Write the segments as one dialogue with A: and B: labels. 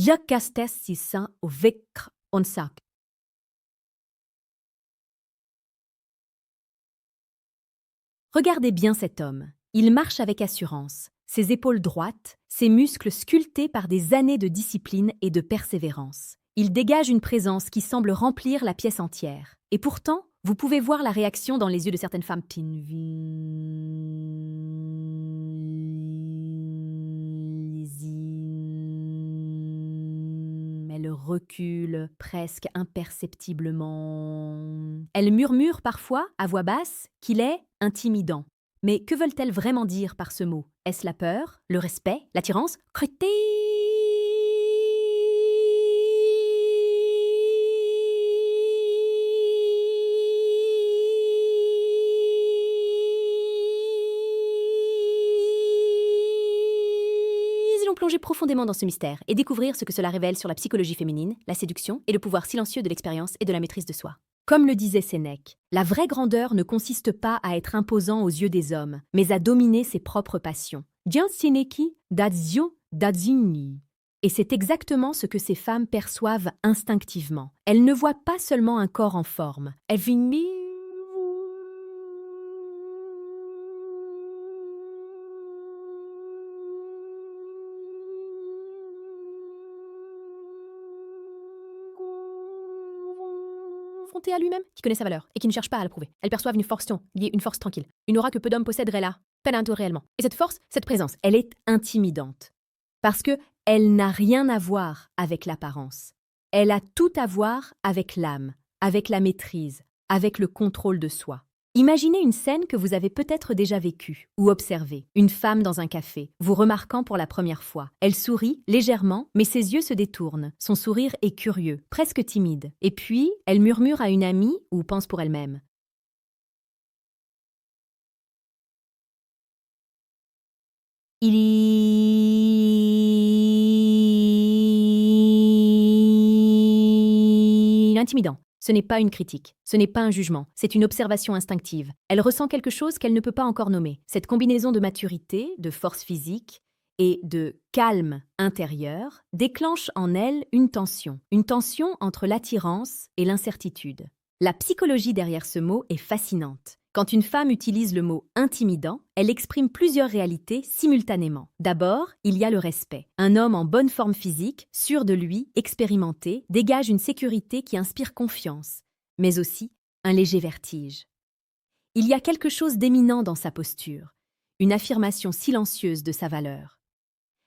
A: Je castes si sain au vecre on sac. Regardez bien cet homme. Il marche avec assurance, ses épaules droites, ses muscles sculptés par des années de discipline et de persévérance. Il dégage une présence qui semble remplir la pièce entière. Et pourtant, vous pouvez voir la réaction dans les yeux de certaines femmes. Elle recule presque imperceptiblement. Elle murmure parfois, à voix basse, qu'il est intimidant. Mais que veulent-elles vraiment dire par ce mot? Est-ce la peur, le respect, l'attirance? Allons plonger profondément dans ce mystère et découvrir ce que cela révèle sur la psychologie féminine, la séduction et le pouvoir silencieux de l'expérience et de la maîtrise de soi. Comme le disait Sénèque, la vraie grandeur ne consiste pas à être imposant aux yeux des hommes, mais à dominer ses propres passions. Gian Sénéki dazio dazini. Et c'est exactement ce que ces femmes perçoivent instinctivement. Elles ne voient pas seulement un corps en forme. Elles confrontée à lui-même, qui connaît sa valeur et qui ne cherche pas à la prouver. Elles perçoivent une force liée, une force tranquille, une aura que peu d'hommes posséderaient là, peine à réellement. Et cette force, cette présence, elle est intimidante. Parce que elle n'a rien à voir avec l'apparence. Elle a tout à voir avec l'âme, avec la maîtrise, avec le contrôle de soi. Imaginez une scène que vous avez peut-être déjà vécue ou observée. Une femme dans un café, vous remarquant pour la première fois. Elle sourit légèrement, mais ses yeux se détournent. Son sourire est curieux, presque timide. Et puis, elle murmure à une amie ou pense pour elle-même. Il est intimidant. Ce n'est pas une critique, ce n'est pas un jugement, c'est une observation instinctive. Elle ressent quelque chose qu'elle ne peut pas encore nommer. Cette combinaison de maturité, de force physique et de calme intérieur déclenche en elle une tension entre l'attirance et l'incertitude. La psychologie derrière ce mot est fascinante. Quand une femme utilise le mot intimidant, elle exprime plusieurs réalités simultanément. D'abord, il y a le respect. Un homme en bonne forme physique, sûr de lui, expérimenté, dégage une sécurité qui inspire confiance, mais aussi un léger vertige. Il y a quelque chose d'éminent dans sa posture, une affirmation silencieuse de sa valeur.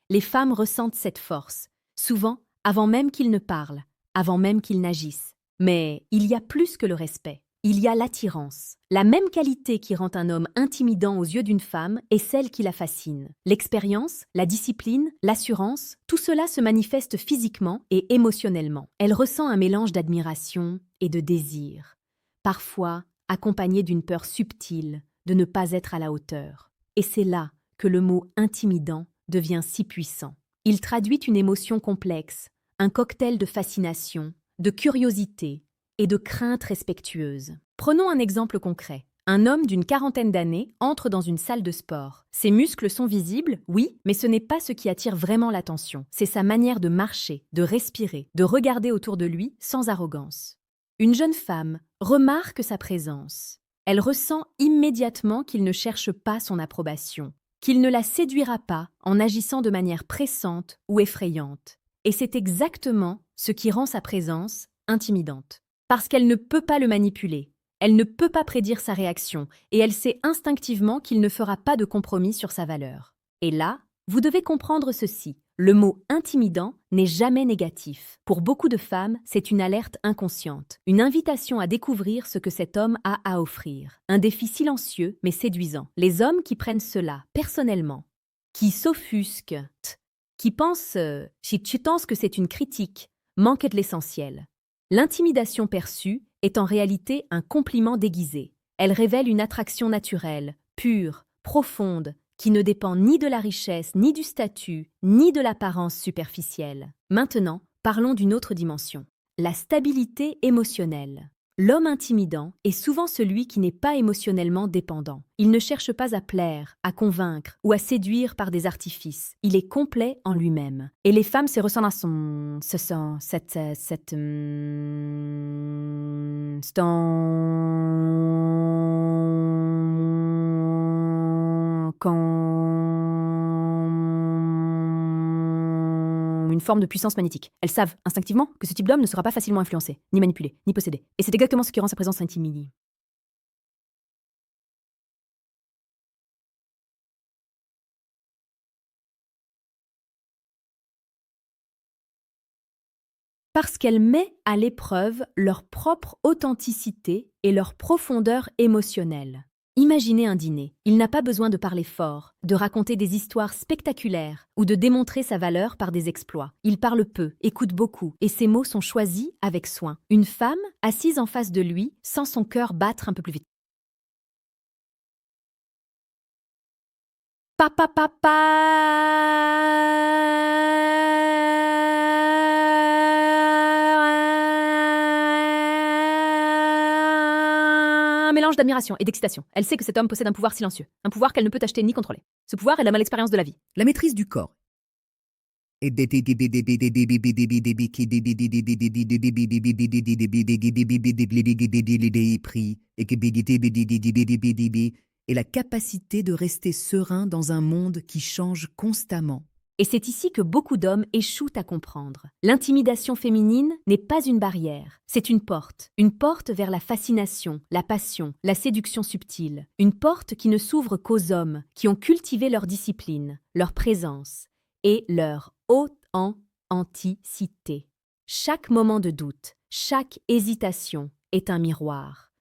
A: Les femmes ressentent cette force, souvent avant même qu'ils ne parlent, avant même qu'ils n'agissent. Mais il y a plus que le respect. Il y a l'attirance. La même qualité qui rend un homme intimidant aux yeux d'une femme est celle qui la fascine. L'expérience, la discipline, l'assurance, tout cela se manifeste physiquement et émotionnellement. Elle ressent un mélange d'admiration et de désir, parfois accompagné d'une peur subtile de ne pas être à la hauteur. Et c'est là que le mot intimidant devient si puissant. Il traduit une émotion complexe, un cocktail de fascination, de curiosité et de crainte respectueuse. Prenons un exemple concret. Un homme d'une quarantaine d'années entre dans une salle de sport. Ses muscles sont visibles, oui, mais ce n'est pas ce qui attire vraiment l'attention. C'est sa manière de marcher, de respirer, de regarder autour de lui sans arrogance. Une jeune femme remarque sa présence. Elle ressent immédiatement qu'il ne cherche pas son approbation, qu'il ne la séduira pas en agissant de manière pressante ou effrayante. Et c'est exactement ce qui rend sa présence intimidante. Parce qu'elle ne peut pas le manipuler, elle ne peut pas prédire sa réaction, et elle sait instinctivement qu'il ne fera pas de compromis sur sa valeur. Et là, vous devez comprendre ceci. Le mot intimidant n'est jamais négatif. Pour beaucoup de femmes, c'est une alerte inconsciente, une invitation à découvrir ce que cet homme a à offrir. Un défi silencieux mais séduisant. Les hommes qui prennent cela personnellement, qui s'offusquent, qui pensent si tu penses que c'est une critique, manquent de l'essentiel. L'intimidation perçue est en réalité un compliment déguisé. Elle révèle une attraction naturelle, pure, profonde, qui ne dépend ni de la richesse, ni du statut, ni de l'apparence superficielle. Maintenant, parlons d'une autre dimension, la stabilité émotionnelle. L'homme intimidant est souvent celui qui n'est pas émotionnellement dépendant. Il ne cherche pas à plaire, à convaincre ou à séduire par des artifices. Il est complet en lui-même. Et les femmes se ressentent à une forme de puissance magnétique. Elles savent instinctivement que ce type d'homme ne sera pas facilement influencé, ni manipulé, ni possédé. Et c'est exactement ce qui rend sa présence intimidante. Parce qu'elle met à l'épreuve leur propre authenticité et leur profondeur émotionnelle. Imaginez un dîner. Il n'a pas besoin de parler fort, de raconter des histoires spectaculaires ou de démontrer sa valeur par des exploits. Il parle peu, écoute beaucoup, et ses mots sont choisis avec soin. Une femme, assise en face de lui, sent son cœur battre un peu plus vite. Papa, un mélange d'admiration et d'excitation. Elle sait que cet homme possède un pouvoir silencieux, un pouvoir qu'elle ne peut acheter ni contrôler. Ce pouvoir est la l'expérience de la vie.
B: La maîtrise du corps. Et la capacité de rester serein dans un monde qui change constamment.
A: Et c'est ici que beaucoup d'hommes échouent à comprendre. L'intimidation féminine n'est pas une barrière, c'est une porte vers la fascination, la passion, la séduction subtile, une porte qui ne s'ouvre qu'aux hommes qui ont cultivé leur discipline, leur présence et leur authenticité. Chaque moment de doute, chaque hésitation est un miroir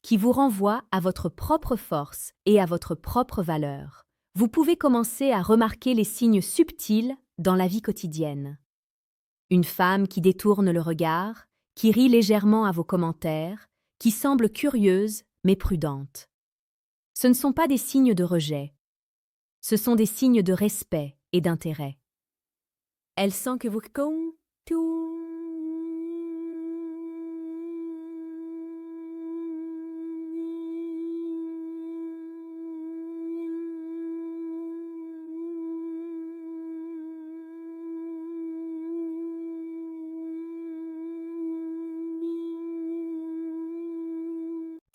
A: qui vous renvoie à votre propre force et à votre propre valeur. Vous pouvez commencer à remarquer les signes subtils dans la vie quotidienne. Une femme qui détourne le regard, qui rit légèrement à vos commentaires, qui semble curieuse mais prudente. Ce ne sont pas des signes de rejet, ce sont des signes de respect et d'intérêt. Elle sent que vous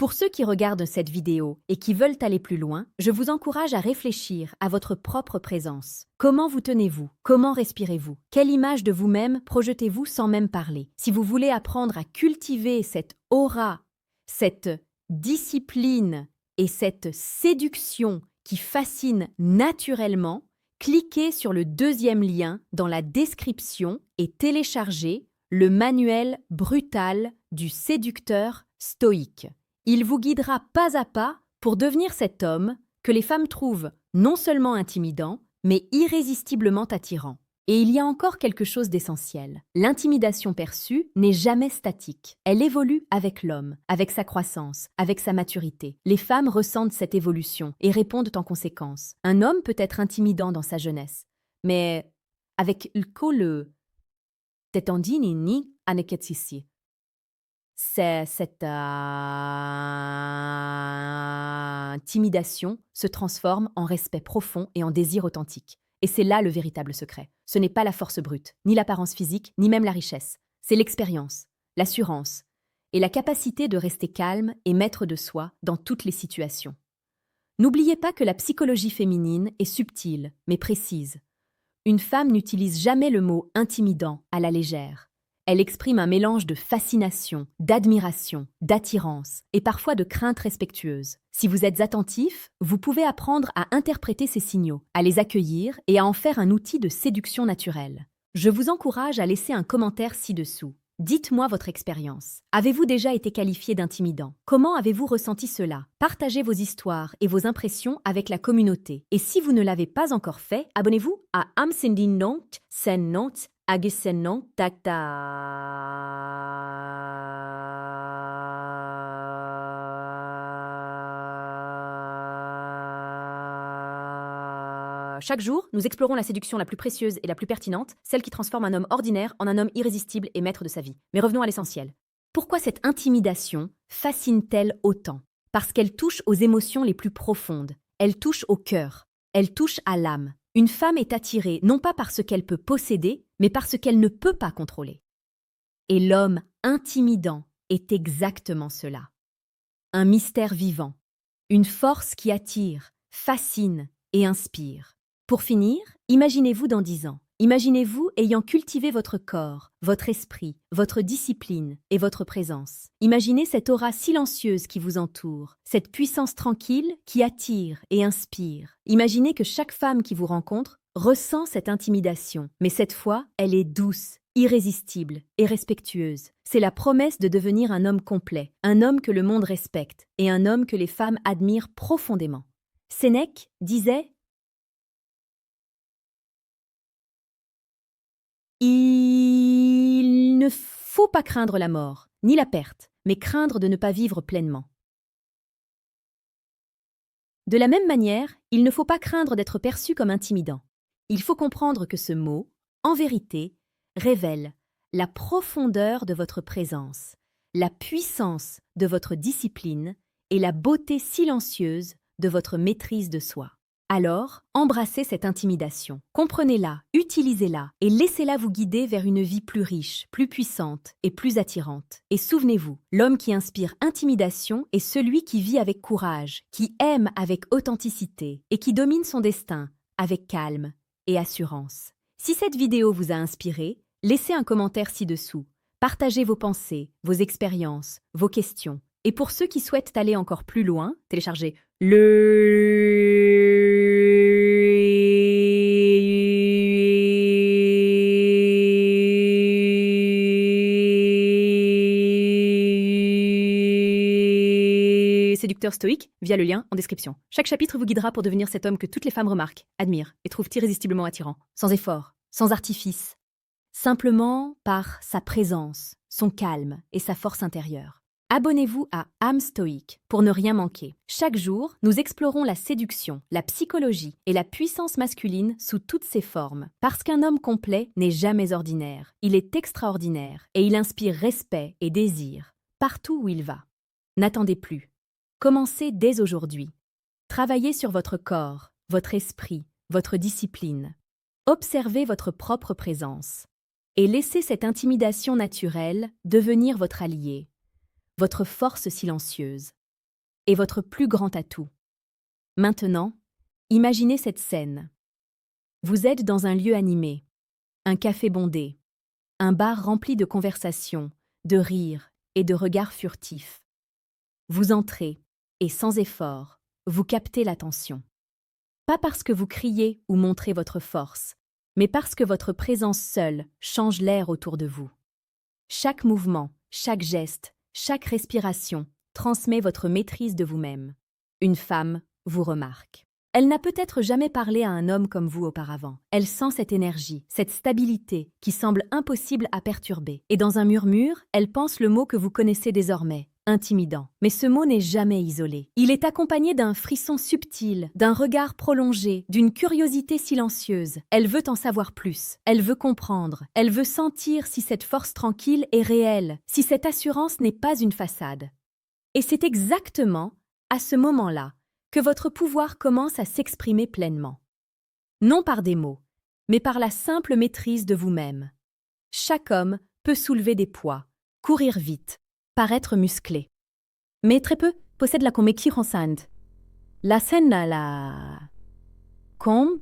A: Pour ceux qui regardent cette vidéo et qui veulent aller plus loin, je vous encourage à réfléchir à votre propre présence. Comment vous tenez-vous? Comment respirez-vous? Quelle image de vous-même projetez-vous sans même parler? Si vous voulez apprendre à cultiver cette aura, cette discipline et cette séduction qui fascine naturellement, cliquez sur le deuxième lien dans la description et téléchargez le manuel brutal du séducteur stoïque. Il vous guidera pas à pas pour devenir cet homme que les femmes trouvent non seulement intimidant, mais irrésistiblement attirant. Et il y a encore quelque chose d'essentiel. L'intimidation perçue n'est jamais statique. Elle évolue avec l'homme, avec sa croissance, avec sa maturité. Les femmes ressentent cette évolution et répondent en conséquence. Un homme peut être intimidant dans sa jeunesse, mais avec le tetandini ni aneketsisi. Cette intimidation se transforme en respect profond et en désir authentique. Et c'est là le véritable secret. Ce n'est pas la force brute, ni l'apparence physique, ni même la richesse. C'est l'expérience, l'assurance et la capacité de rester calme et maître de soi dans toutes les situations. N'oubliez pas que la psychologie féminine est subtile, mais précise. Une femme n'utilise jamais le mot intimidant à la légère. Elle exprime un mélange de fascination, d'admiration, d'attirance et parfois de crainte respectueuse. Si vous êtes attentif, vous pouvez apprendre à interpréter ces signaux, à les accueillir et à en faire un outil de séduction naturelle. Je vous encourage à laisser un commentaire ci-dessous. Dites-moi votre expérience. Avez-vous déjà été qualifié d'intimidant? Comment avez-vous ressenti cela? Partagez vos histoires et vos impressions avec la communauté. Et si vous ne l'avez pas encore fait, abonnez-vous à Amsindinont, Sennont, Agusennon, Chaque jour, nous explorons la séduction la plus précieuse et la plus pertinente, celle qui transforme un homme ordinaire en un homme irrésistible et maître de sa vie. Mais revenons à l'essentiel. Pourquoi cette intimidation fascine-t-elle autant? Parce qu'elle touche aux émotions les plus profondes, elle touche au cœur, elle touche à l'âme. Une femme est attirée non pas par ce qu'elle peut posséder, mais par ce qu'elle ne peut pas contrôler. Et l'homme intimidant est exactement cela. Un mystère vivant, une force qui attire, fascine et inspire. Pour finir, imaginez-vous dans 10 ans. Imaginez-vous ayant cultivé votre corps, votre esprit, votre discipline et votre présence. Imaginez cette aura silencieuse qui vous entoure, cette puissance tranquille qui attire et inspire. Imaginez que chaque femme qui vous rencontre ressent cette intimidation, mais cette fois, elle est douce, irrésistible et respectueuse. C'est la promesse de devenir un homme complet, un homme que le monde respecte et un homme que les femmes admirent profondément. Sénèque disait: il ne faut pas craindre la mort, ni la perte, mais craindre de ne pas vivre pleinement. De la même manière, il ne faut pas craindre d'être perçu comme intimidant. Il faut comprendre que ce mot, en vérité, révèle la profondeur de votre présence, la puissance de votre discipline et la beauté silencieuse de votre maîtrise de soi. Alors, embrassez cette intimidation, comprenez-la, utilisez-la et laissez-la vous guider vers une vie plus riche, plus puissante et plus attirante. Et souvenez-vous, l'homme qui inspire intimidation est celui qui vit avec courage, qui aime avec authenticité et qui domine son destin avec calme et assurance. Si cette vidéo vous a inspiré, laissez un commentaire ci-dessous, partagez vos pensées, vos expériences, vos questions. Et pour ceux qui souhaitent aller encore plus loin, téléchargez Séducteur stoïque via le lien en description. Chaque chapitre vous guidera pour devenir cet homme que toutes les femmes remarquent, admirent et trouvent irrésistiblement attirant, sans effort, sans artifice, simplement par sa présence, son calme et sa force intérieure. Abonnez-vous à âme stoïque pour ne rien manquer. Chaque jour, nous explorons la séduction, la psychologie et la puissance masculine sous toutes ses formes. Parce qu'un homme complet n'est jamais ordinaire, il est extraordinaire et il inspire respect et désir partout où il va. N'attendez plus. Commencez dès aujourd'hui. Travaillez sur votre corps, votre esprit, votre discipline. Observez votre propre présence et laissez cette intimidation naturelle devenir votre allié, votre force silencieuse et votre plus grand atout. Maintenant, imaginez cette scène. Vous êtes dans un lieu animé, un café bondé, un bar rempli de conversations, de rires et de regards furtifs. Vous entrez et sans effort, vous captez l'attention. Pas parce que vous criez ou montrez votre force, mais parce que votre présence seule change l'air autour de vous. Chaque mouvement, chaque geste, chaque respiration transmet votre maîtrise de vous-même. Une femme vous remarque. Elle n'a peut-être jamais parlé à un homme comme vous auparavant. Elle sent cette énergie, cette stabilité qui semble impossible à perturber. Et dans un murmure, elle pense le mot que vous connaissez désormais, intimidant. Mais ce mot n'est jamais isolé. Il est accompagné d'un frisson subtil, d'un regard prolongé, d'une curiosité silencieuse. Elle veut en savoir plus. Elle veut comprendre. Elle veut sentir si cette force tranquille est réelle, si cette assurance n'est pas une façade. Et c'est exactement à ce moment-là que votre pouvoir commence à s'exprimer pleinement. Non par des mots, mais par la simple maîtrise de vous-même. Chaque homme peut soulever des poids, courir vite, paraître musclé. Mais très peu possèdent la conviction. La scène la... Comme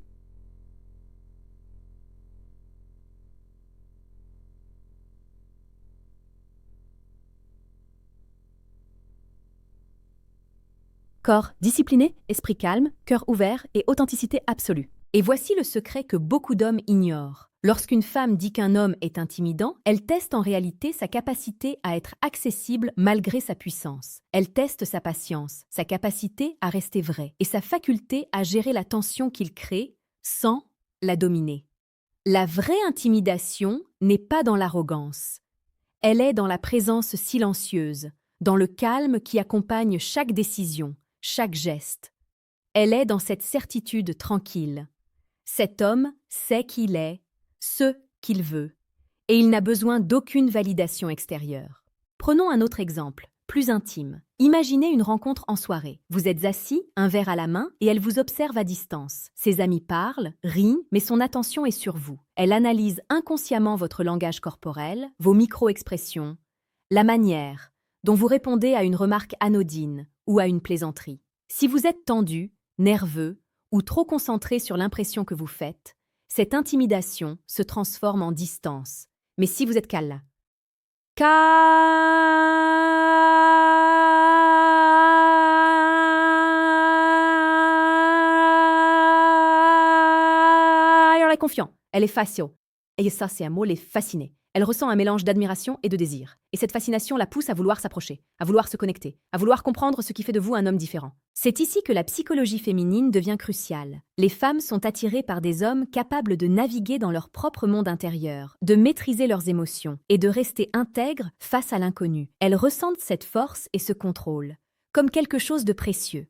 A: corps discipliné, esprit calme, cœur ouvert et authenticité absolue. Et voici le secret que beaucoup d'hommes ignorent. Lorsqu'une femme dit qu'un homme est intimidant, elle teste en réalité sa capacité à être accessible malgré sa puissance. Elle teste sa patience, sa capacité à rester vrai et sa faculté à gérer la tension qu'il crée sans la dominer. La vraie intimidation n'est pas dans l'arrogance. Elle est dans la présence silencieuse, dans le calme qui accompagne chaque décision, chaque geste. Elle est dans cette certitude tranquille. Cet homme sait qui il est, ce qu'il veut, et il n'a besoin d'aucune validation extérieure. Prenons un autre exemple, plus intime. Imaginez une rencontre en soirée. Vous êtes assis, un verre à la main, et elle vous observe à distance. Ses amis parlent, rient, mais son attention est sur vous. Elle analyse inconsciemment votre langage corporel, vos micro-expressions, la manière dont vous répondez à une remarque anodine ou à une plaisanterie. Si vous êtes tendu, nerveux ou trop concentré sur l'impression que vous faites, cette intimidation se transforme en distance. Mais si vous êtes calme, elle est confiante, elle est facile. Et ça, c'est un mot, elle est fascinée. Elle ressent un mélange d'admiration et de désir. Et cette fascination la pousse à vouloir s'approcher, à vouloir se connecter, à vouloir comprendre ce qui fait de vous un homme différent. C'est ici que la psychologie féminine devient cruciale. Les femmes sont attirées par des hommes capables de naviguer dans leur propre monde intérieur, de maîtriser leurs émotions et de rester intègres face à l'inconnu. Elles ressentent cette force et ce contrôle, comme quelque chose de précieux.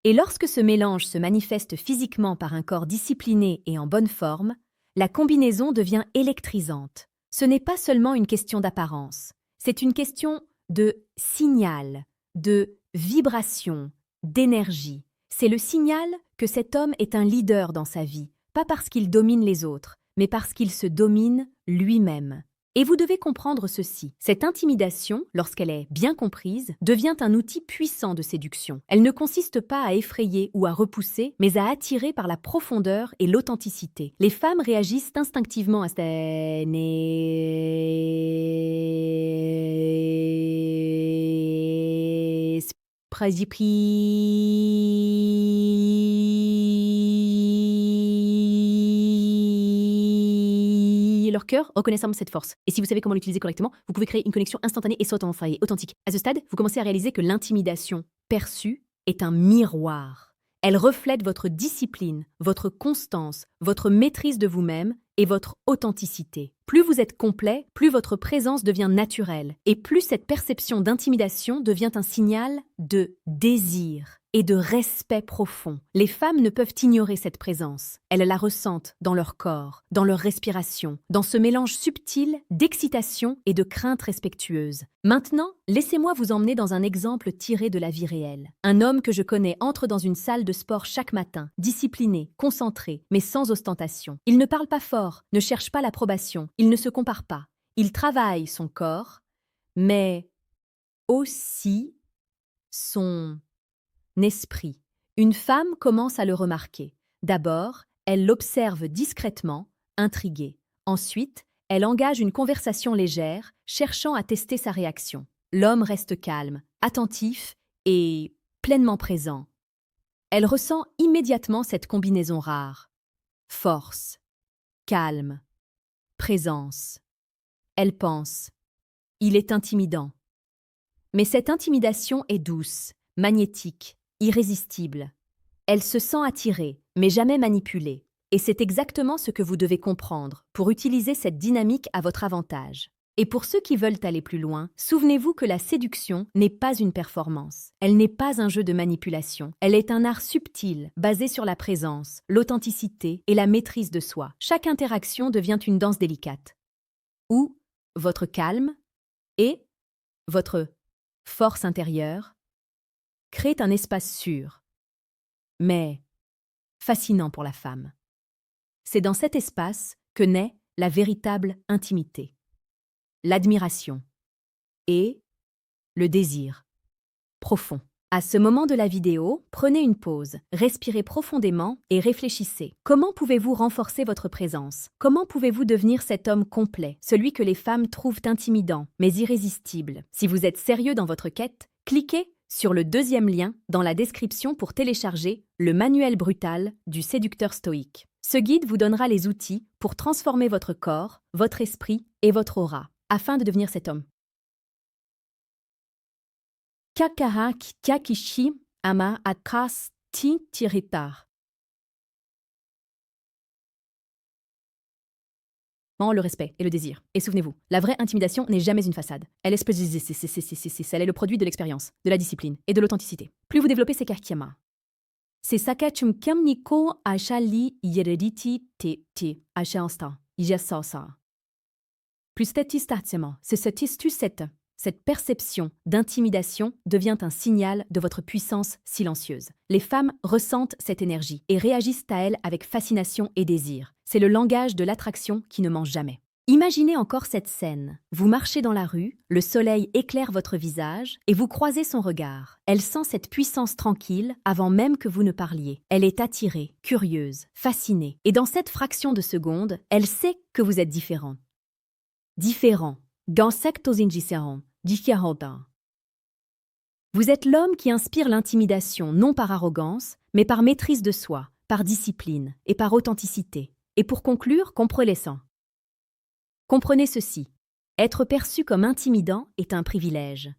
A: Et lorsque ce mélange se manifeste physiquement par un corps discipliné et en bonne forme, la combinaison devient électrisante. Ce n'est pas seulement une question d'apparence, c'est une question de signal, de vibration, d'énergie. C'est le signal que cet homme est un leader dans sa vie, pas parce qu'il domine les autres, mais parce qu'il se domine lui-même. Et vous devez comprendre ceci. Cette intimidation, lorsqu'elle est bien comprise, devient un outil puissant de séduction. Elle ne consiste pas à effrayer ou à repousser, mais à attirer par la profondeur et l'authenticité. Les femmes réagissent instinctivement à cette leur cœur reconnaissant cette force. Et si vous savez comment l'utiliser correctement, vous pouvez créer une connexion instantanée et authentique. À ce stade, vous commencez à réaliser que l'intimidation perçue est un miroir. Elle reflète votre discipline, votre constance, votre maîtrise de vous-même et votre authenticité. Plus vous êtes complet, plus votre présence devient naturelle et plus cette perception d'intimidation devient un signal de désir et de respect profond. Les femmes ne peuvent ignorer cette présence. Elles la ressentent dans leur corps, dans leur respiration, dans ce mélange subtil d'excitation et de crainte respectueuse. Maintenant, laissez-moi vous emmener dans un exemple tiré de la vie réelle. Un homme que je connais entre dans une salle de sport chaque matin, discipliné, concentré, mais sans ostentation. Il ne parle pas fort, ne cherche pas l'approbation, il ne se compare pas. Il travaille son corps, mais aussi son esprit. Une femme commence à le remarquer. D'abord, elle l'observe discrètement, intriguée. Ensuite, elle engage une conversation légère, cherchant à tester sa réaction. L'homme reste calme, attentif et pleinement présent. Elle ressent immédiatement cette combinaison rare. Force, calme, présence. Elle pense. Il est intimidant. Mais cette intimidation est douce, magnétique, irrésistible. Elle se sent attirée, mais jamais manipulée. Et c'est exactement ce que vous devez comprendre pour utiliser cette dynamique à votre avantage. Et pour ceux qui veulent aller plus loin, souvenez-vous que la séduction n'est pas une performance. Elle n'est pas un jeu de manipulation. Elle est un art subtil, basé sur la présence, l'authenticité et la maîtrise de soi. Chaque interaction devient une danse délicate, où votre calme et votre force intérieure créent un espace sûr, mais fascinant pour la femme. C'est dans cet espace que naît la véritable intimité, l'admiration et le désir profond. À ce moment de la vidéo, prenez une pause, respirez profondément et réfléchissez. Comment pouvez-vous renforcer votre présence? Comment pouvez-vous devenir cet homme complet, celui que les femmes trouvent intimidant, mais irrésistible? Si vous êtes sérieux dans votre quête, cliquez sur le deuxième lien dans la description pour télécharger le manuel brutal du séducteur stoïque. Ce guide vous donnera les outils pour transformer votre corps, votre esprit et votre aura, afin de devenir cet homme. Kakara Kyakishi Ama Akas Ti Tiritar. Le respect et le désir. Et souvenez-vous, la vraie intimidation n'est jamais une façade. Elle est elle est le produit de l'expérience, de la discipline et de l'authenticité. Plus vous développez ces kakyama, c'est sakachumkyam niko ashali yereriti te ashansta, ijasasa. Plus statistatsema, c'est statistus set. cette perception d'intimidation devient un signal de votre puissance silencieuse. Les femmes ressentent cette énergie et réagissent à elle avec fascination et désir. C'est le langage de l'attraction qui ne ment jamais. Imaginez encore cette scène. Vous marchez dans la rue, le soleil éclaire votre visage et vous croisez son regard. Elle sent cette puissance tranquille avant même que vous ne parliez. Elle est attirée, curieuse, fascinée. Et dans cette fraction de seconde, elle sait que vous êtes différent. Différent. Différent. Vous êtes l'homme qui inspire l'intimidation non par arrogance, mais par maîtrise de soi, par discipline et par authenticité. Et pour conclure, comprenez-le. Comprenez ceci. Être perçu comme intimidant est un privilège.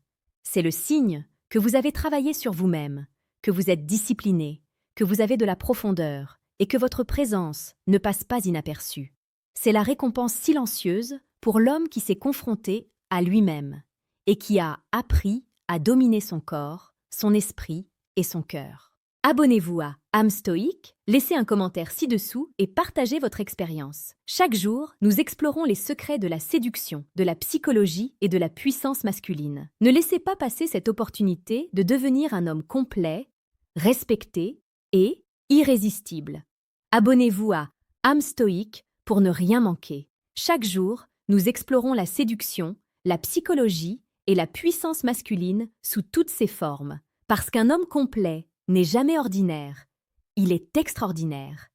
A: C'est le signe que vous avez travaillé sur vous-même, que vous êtes discipliné, que vous avez de la profondeur et que votre présence ne passe pas inaperçue. C'est la récompense silencieuse pour l'homme qui s'est confronté à lui-même et qui a appris à dominer son corps, son esprit et son cœur. Abonnez-vous à âme stoïque, laissez un commentaire ci-dessous et partagez votre expérience. Chaque jour, nous explorons les secrets de la séduction, de la psychologie et de la puissance masculine. Ne laissez pas passer cette opportunité de devenir un homme complet, respecté et irrésistible. Abonnez-vous à âme stoïque pour ne rien manquer. Chaque jour, nous explorons la séduction, la psychologie et la puissance masculine sous toutes ses formes. Parce qu'un homme complet n'est jamais ordinaire, il est extraordinaire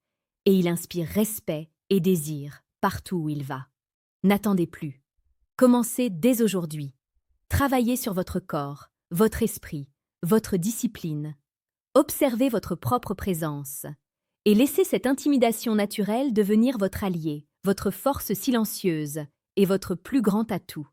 A: et il inspire respect et désir partout où il va. N'attendez plus. Commencez dès aujourd'hui. Travaillez sur votre corps, votre esprit, votre discipline. Observez votre propre présence et laissez cette intimidation naturelle devenir votre allié, votre force silencieuse et votre plus grand atout.